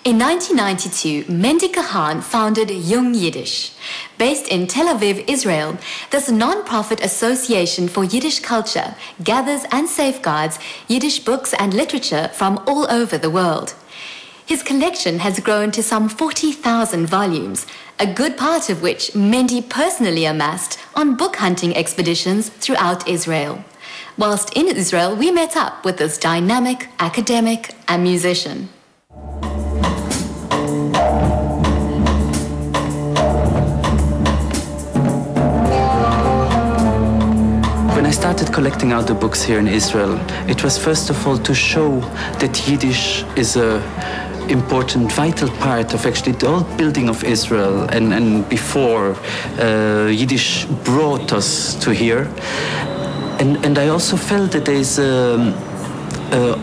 In 1992, Mendy CAHAN founded YiDiSH. Based in Tel Aviv, Israel, this non-profit association for Yiddish culture gathers and safeguards Yiddish books and literature from all over the world. His collection has grown to some 40,000 volumes, a good part of which Mendy personally amassed on book hunting expeditions throughout Israel. Whilst in Israel, we met up with this dynamic academic and musician. When I started collecting out the books here in Israel, it was first of all to show that Yiddish is a important, vital part of actually the old building of Israel, and before Yiddish brought us to here. And I also felt that there's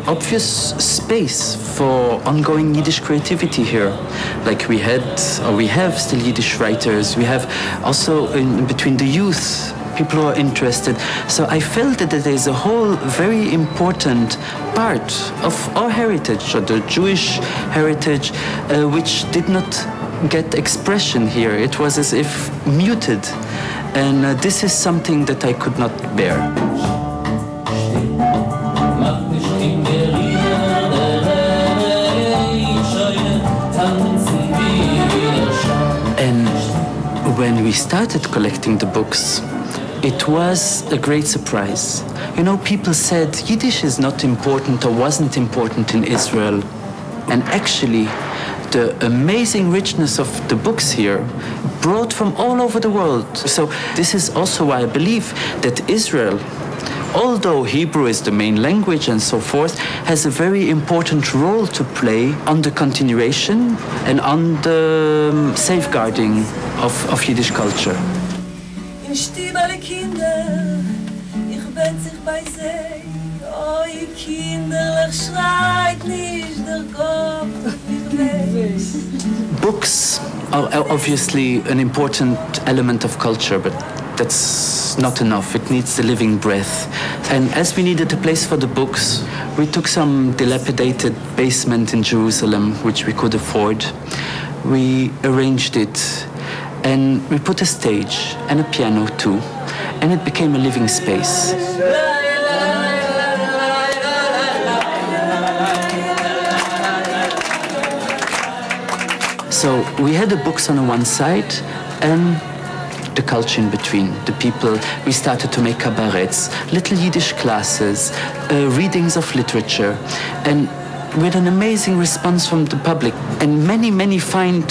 obvious space for ongoing Yiddish creativity here. Like we had, or we have still Yiddish writers, we have also in between the youth, people who are interested. So I felt that there is a whole very important part of our heritage, or the Jewish heritage, which did not get expression here. It was as if muted. And this is something that I could not bear. And when we started collecting the books, it was a great surprise. You know, people said Yiddish is not important or wasn't important in Israel. And actually, the amazing richness of the books here brought from all over the world. So this is also why I believe that Israel, although Hebrew is the main language and so forth, has a very important role to play on the continuation and on the safeguarding of Yiddish culture. Books are obviously an important element of culture, but that's not enough. It needs the living breath. And as we needed a place for the books, we took some dilapidated basement in Jerusalem, which we could afford. We arranged it, and we put a stage and a piano too, and it became a living space. So we had the books on one side and the culture in between, the people. We started to make cabarets, little Yiddish classes, readings of literature, and with an amazing response from the public. And many find,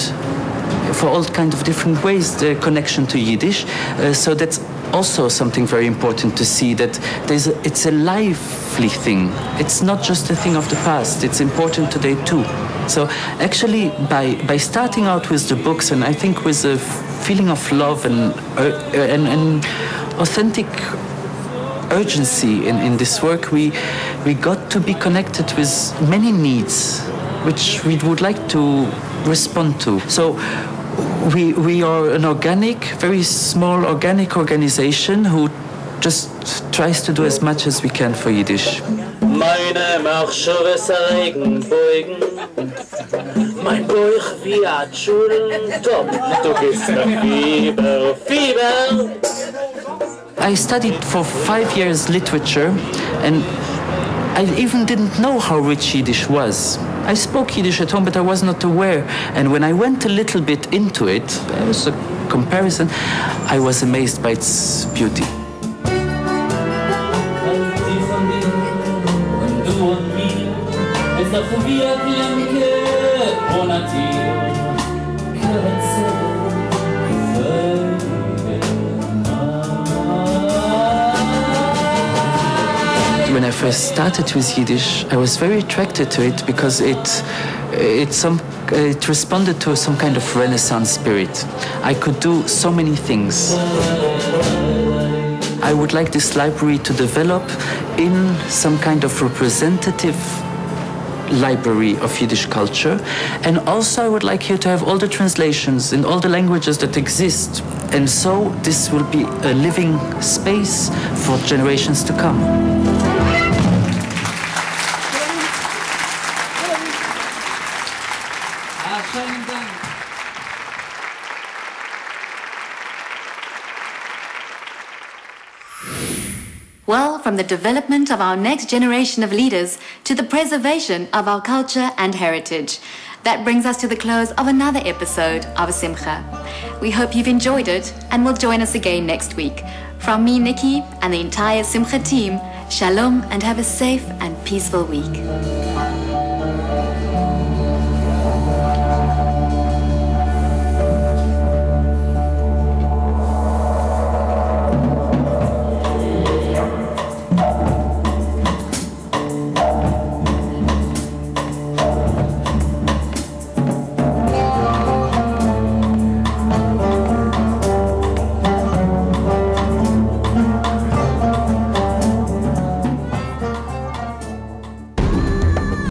for all kinds of different ways, the connection to Yiddish. So that's also something very important to see, that it's a lively thing. It's not just a thing of the past, it's important today too. So actually, by starting out with the books, and I think with a feeling of love and authentic urgency in this work, we got to be connected with many needs, which we would like to respond to. So we are an organic, very small organic organization who just tries to do as much as we can for Yiddish. Meine Machschoves Regenbogen, mein Bauch wie a Schulen, top, du bist a Fieber. I studied for 5 years literature, and I even didn't know how rich Yiddish was. I spoke Yiddish at home, but I was not aware. And when I went a little bit into it, there was a comparison, I was amazed by its beauty. When I first started with Yiddish, I was very attracted to it because it responded to some kind of Renaissance spirit. I could do so many things. I would like this library to develop in some kind of representative library of Yiddish culture, and also I would like here to have all the translations in all the languages that exist, and so this will be a living space for generations to come. Well, from the development of our next generation of leaders to the preservation of our culture and heritage. That brings us to the close of another episode of Simkha. We hope you've enjoyed it and will join us again next week. From me, Nikki, and the entire Simkha team, shalom and have a safe and peaceful week.